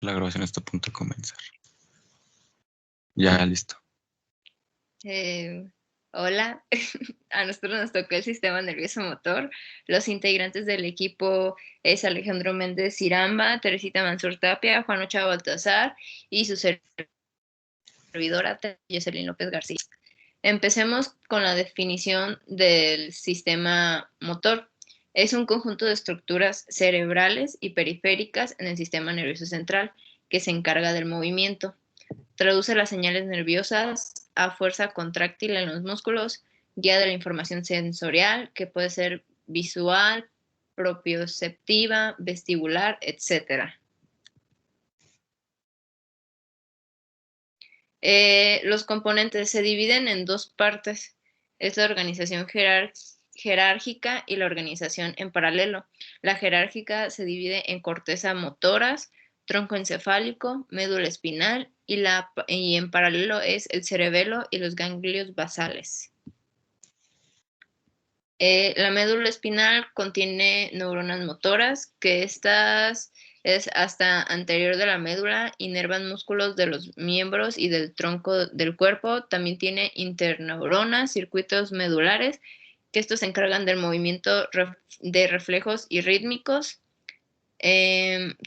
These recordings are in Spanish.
La grabación está a punto de comenzar. Ya, listo. Hola, a nosotros nos tocó el sistema nervioso motor. Los integrantes del equipo es Alejandro Méndez Ciramba, Teresita Mansur Tapia, Juan Ochoa Baltazar y su servidora Jocelyn López García. Empecemos con la definición del sistema motor. Es un conjunto de estructuras cerebrales y periféricas en el sistema nervioso central que se encarga del movimiento. Traduce las señales nerviosas a fuerza contráctil en los músculos, guía de la información sensorial, que puede ser visual, propioceptiva, vestibular, etc. Los componentes se dividen en dos partes. Es la organización jerárquica y la organización en paralelo. La jerárquica se divide en corteza motoras, tronco encefálico, médula espinal y en paralelo es el cerebelo y los ganglios basales. La médula espinal contiene neuronas motoras, que estas es hasta anterior de la médula, inervan músculos de los miembros y del tronco del cuerpo. También tiene interneuronas, circuitos medulares, que estos se encargan del movimiento de reflejos y rítmicos.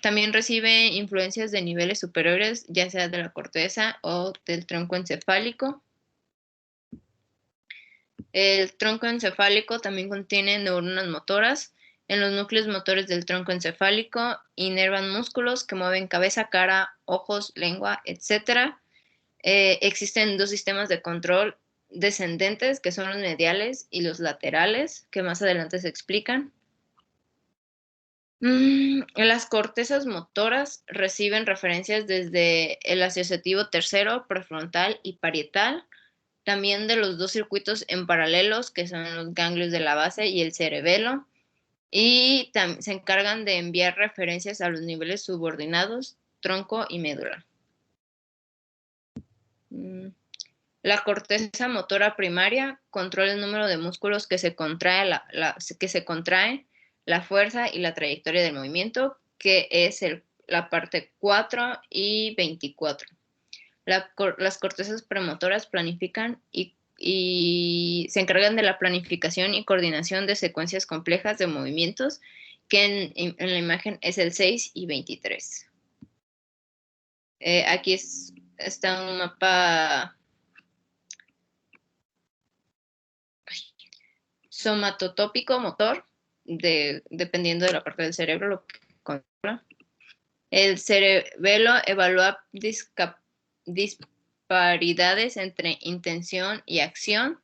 También recibe influencias de niveles superiores, ya sea de la corteza o del tronco encefálico. El tronco encefálico también contiene neuronas motoras. En los núcleos motores del tronco encefálico inervan músculos que mueven cabeza, cara, ojos, lengua, etc. Existen dos sistemas de control descendentes, que son los mediales y los laterales, que más adelante se explican. Las cortezas motoras reciben referencias desde el asociativo tercero, prefrontal y parietal, también de los dos circuitos en paralelos, que son los ganglios de la base y el cerebelo, y se encargan de enviar referencias a los niveles subordinados, tronco y médula. La corteza motora primaria controla el número de músculos que se contrae, la fuerza y la trayectoria del movimiento, que es la parte 4 y 24. Las cortezas premotoras planifican y se encargan de la planificación y coordinación de secuencias complejas de movimientos, que en la imagen es el 6 y 23. Aquí está un mapa somatotópico motor, dependiendo de la parte del cerebro, lo que controla. El cerebelo evalúa disparidades entre intención y acción,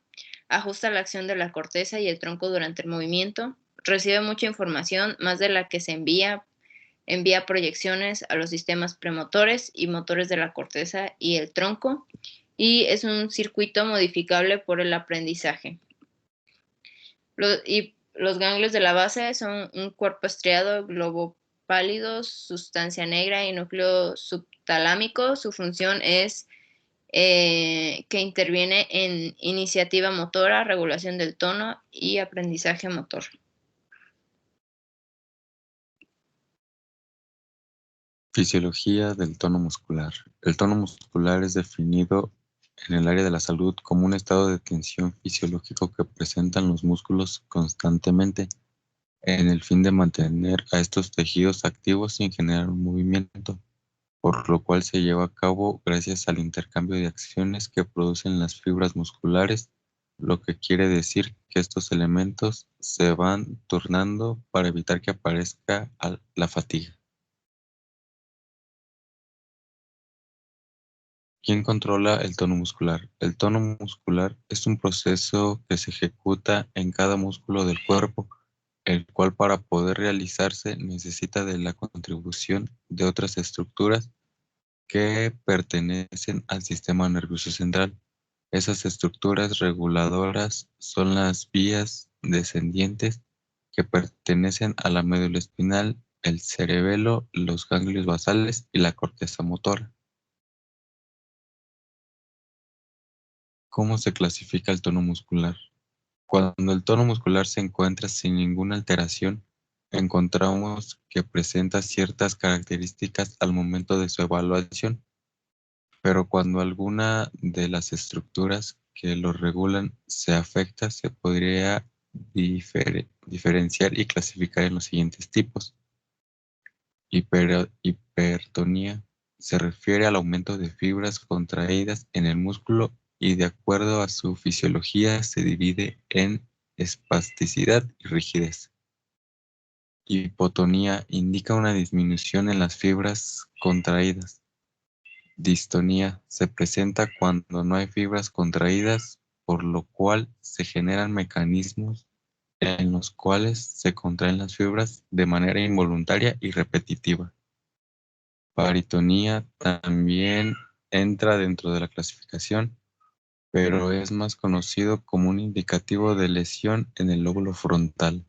ajusta la acción de la corteza y el tronco durante el movimiento, recibe mucha información, más de la que se envía proyecciones a los sistemas premotores y motores de la corteza y el tronco, y es un circuito modificable por el aprendizaje. Los ganglios de la base son un cuerpo estriado, globo pálido, sustancia negra y núcleo subtalámico. Su función es que interviene en iniciativa motora, regulación del tono y aprendizaje motor. Fisiología del tono muscular. El tono muscular es definido en el área de la salud como un estado de tensión fisiológico que presentan los músculos constantemente en el fin de mantener a estos tejidos activos sin generar un movimiento, por lo cual se lleva a cabo gracias al intercambio de acciones que producen las fibras musculares, lo que quiere decir que estos elementos se van turnando para evitar que aparezca la fatiga. ¿Quién controla el tono muscular? El tono muscular es un proceso que se ejecuta en cada músculo del cuerpo, el cual para poder realizarse necesita de la contribución de otras estructuras que pertenecen al sistema nervioso central. Esas estructuras reguladoras son las vías descendientes que pertenecen a la médula espinal, el cerebelo, los ganglios basales y la corteza motora. ¿Cómo se clasifica el tono muscular? Cuando el tono muscular se encuentra sin ninguna alteración, encontramos que presenta ciertas características al momento de su evaluación, pero cuando alguna de las estructuras que lo regulan se afecta, se podría diferenciar y clasificar en los siguientes tipos. Hipertonía se refiere al aumento de fibras contraídas en el músculo y de acuerdo a su fisiología se divide en espasticidad y rigidez. Hipotonía indica una disminución en las fibras contraídas. Distonía se presenta cuando no hay fibras contraídas, por lo cual se generan mecanismos en los cuales se contraen las fibras de manera involuntaria y repetitiva. Paritonía también entra dentro de la clasificación, pero es más conocido como un indicativo de lesión en el lóbulo frontal.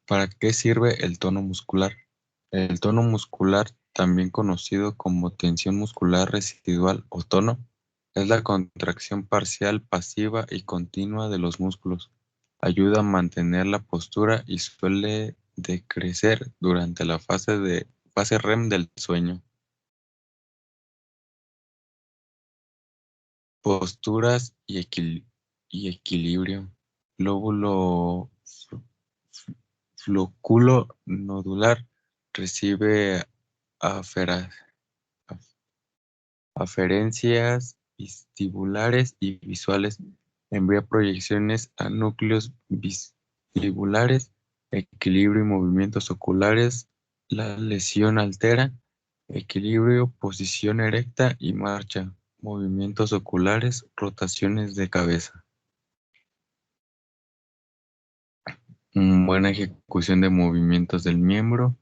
¿Para qué sirve el tono muscular? El tono muscular, también conocido como tensión muscular residual o tono, es la contracción parcial, pasiva y continua de los músculos. Ayuda a mantener la postura y suele decrecer durante la fase REM del sueño. Posturas y equilibrio. Lóbulo flóculo nodular recibe afera- af- aferencias vestibulares y visuales. Envía proyecciones a núcleos vestibulares, equilibrio y movimientos oculares. La lesión altera equilibrio, posición erecta y marcha, movimientos oculares, rotaciones de cabeza. Buena ejecución de movimientos del miembro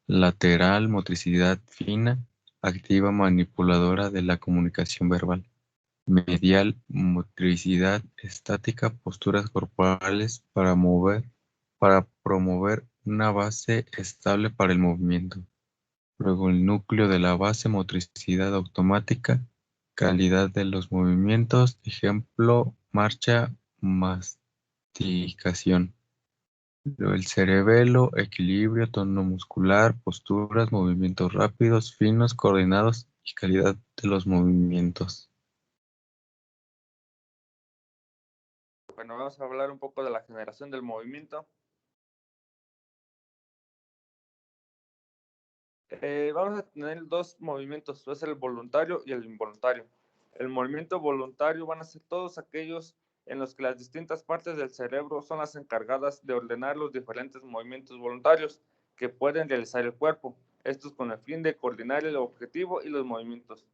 lateral, motricidad fina, activa manipuladora de la comunicación verbal. Medial, motricidad estática, posturas corporales para promover una base estable para el movimiento. Luego el núcleo de la base, motricidad automática, calidad de los movimientos, ejemplo, marcha, masticación. Luego el cerebelo, equilibrio, tono muscular, posturas, movimientos rápidos, finos, coordinados y calidad de los movimientos. Bueno, vamos a hablar un poco de la generación del movimiento. Vamos a tener dos movimientos, va a ser el voluntario y el involuntario. El movimiento voluntario van a ser todos aquellos en los que las distintas partes del cerebro son las encargadas de ordenar los diferentes movimientos voluntarios que pueden realizar el cuerpo, estos con el fin de coordinar el objetivo y los movimientos.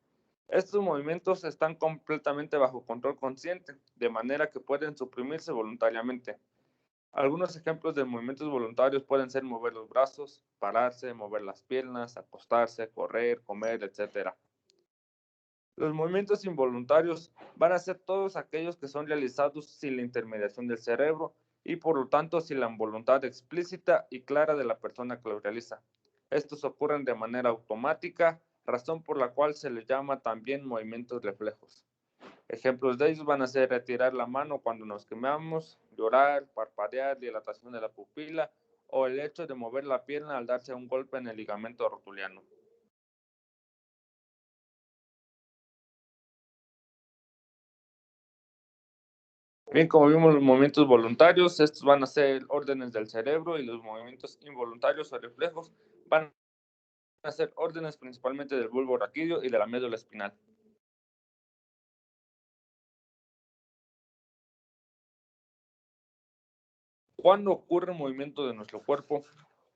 Estos movimientos están completamente bajo control consciente, de manera que pueden suprimirse voluntariamente. Algunos ejemplos de movimientos voluntarios pueden ser mover los brazos, pararse, mover las piernas, acostarse, correr, comer, etc. Los movimientos involuntarios van a ser todos aquellos que son realizados sin la intermediación del cerebro y por lo tanto sin la voluntad explícita y clara de la persona que los realiza. Estos ocurren de manera automática, razón por la cual se les llama también movimientos reflejos. Ejemplos de ellos van a ser retirar la mano cuando nos quemamos, llorar, parpadear, dilatación de la pupila o el hecho de mover la pierna al darse un golpe en el ligamento rotuliano. Bien, como vimos los movimientos voluntarios, estos van a ser órdenes del cerebro y los movimientos involuntarios o reflejos van a ser órdenes principalmente del bulbo raquídeo y de la médula espinal. ¿Cuándo ocurre un movimiento de nuestro cuerpo?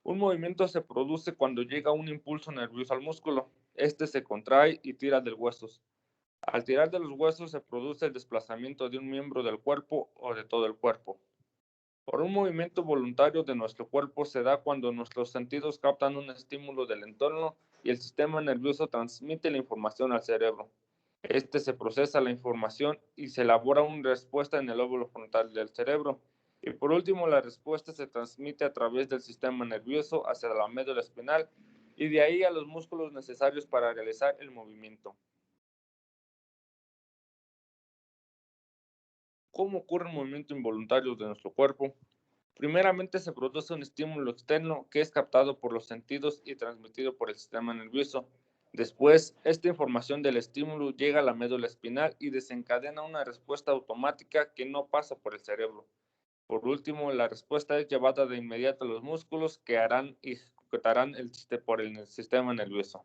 Un movimiento se produce cuando llega un impulso nervioso al músculo. Este se contrae y tira del hueso. Al tirar de los huesos se produce el desplazamiento de un miembro del cuerpo o de todo el cuerpo. Por un movimiento voluntario de nuestro cuerpo se da cuando nuestros sentidos captan un estímulo del entorno y el sistema nervioso transmite la información al cerebro. Este se procesa la información y se elabora una respuesta en el lóbulo frontal del cerebro. Y por último, la respuesta se transmite a través del sistema nervioso hacia la médula espinal y de ahí a los músculos necesarios para realizar el movimiento. ¿Cómo ocurre el movimiento involuntario de nuestro cuerpo? Primeramente se produce un estímulo externo que es captado por los sentidos y transmitido por el sistema nervioso. Después, esta información del estímulo llega a la médula espinal y desencadena una respuesta automática que no pasa por el cerebro. Por último, la respuesta es llevada de inmediato a los músculos que harán y ejecutarán por el sistema nervioso.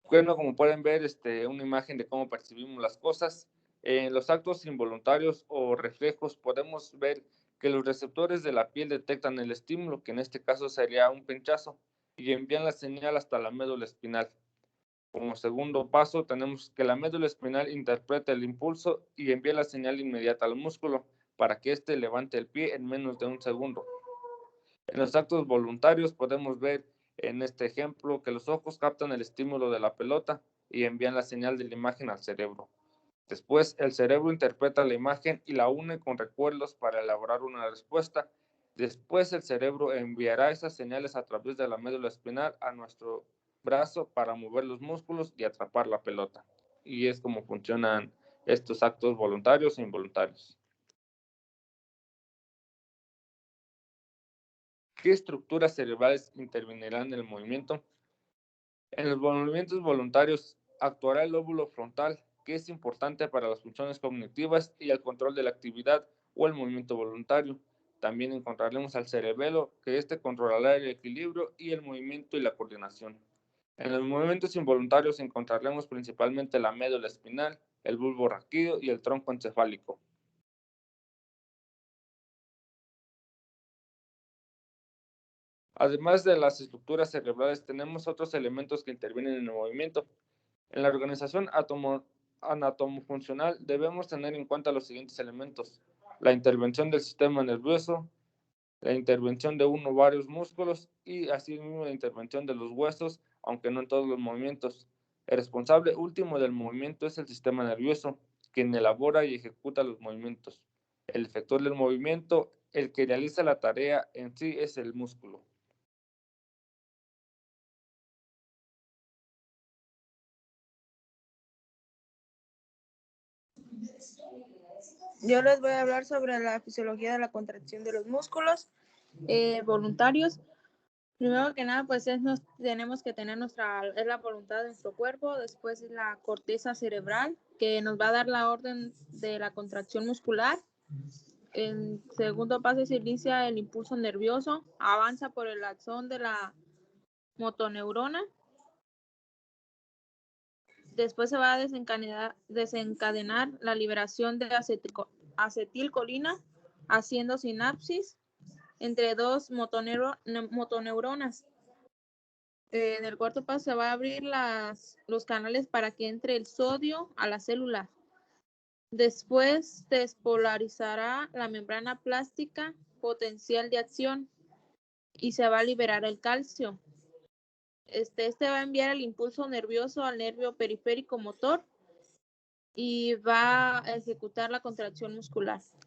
Bueno, como pueden ver, una imagen de cómo percibimos las cosas. En los actos involuntarios o reflejos podemos ver que los receptores de la piel detectan el estímulo, que en este caso sería un pinchazo, y envían la señal hasta la médula espinal. Como segundo paso, tenemos que la médula espinal interpreta el impulso y envía la señal inmediata al músculo para que éste levante el pie en menos de un segundo. En los actos voluntarios podemos ver en este ejemplo que los ojos captan el estímulo de la pelota y envían la señal de la imagen al cerebro. Después, el cerebro interpreta la imagen y la une con recuerdos para elaborar una respuesta. Después, el cerebro enviará esas señales a través de la médula espinal a nuestro brazo para mover los músculos y atrapar la pelota. Y es como funcionan estos actos voluntarios e involuntarios. ¿Qué estructuras cerebrales intervenirán en el movimiento? En los movimientos voluntarios actuará el lóbulo frontal, que es importante para las funciones cognitivas y el control de la actividad o el movimiento voluntario. También encontraremos al cerebelo, que controlará el equilibrio y el movimiento y la coordinación. En los movimientos involuntarios encontraremos principalmente la médula espinal, el bulbo raquídeo y el tronco encefálico. Además de las estructuras cerebrales, tenemos otros elementos que intervienen en el movimiento. En la organización anatomofuncional debemos tener en cuenta los siguientes elementos: la intervención del sistema nervioso, la intervención de uno o varios músculos y asimismo la intervención de los huesos, aunque no en todos los movimientos. El responsable último del movimiento es el sistema nervioso, quien elabora y ejecuta los movimientos. El efector del movimiento, el que realiza la tarea en sí, es el músculo. Yo les voy a hablar sobre la fisiología de la contracción de los músculos voluntarios. Primero que nada, pues tenemos que tener es la voluntad de nuestro cuerpo. Después es la corteza cerebral, que nos va a dar la orden de la contracción muscular. En segundo paso se inicia el impulso nervioso, avanza por el axón de la motoneurona. Después se va a desencadenar la liberación de acetilcolina, haciendo sinapsis entre dos motoneuronas. En el cuarto paso se va a abrir los canales para que entre el sodio a la célula. Después despolarizará la membrana plástica potencial de acción y se va a liberar el calcio. Este va a enviar el impulso nervioso al nervio periférico motor y va a ejecutar la contracción muscular.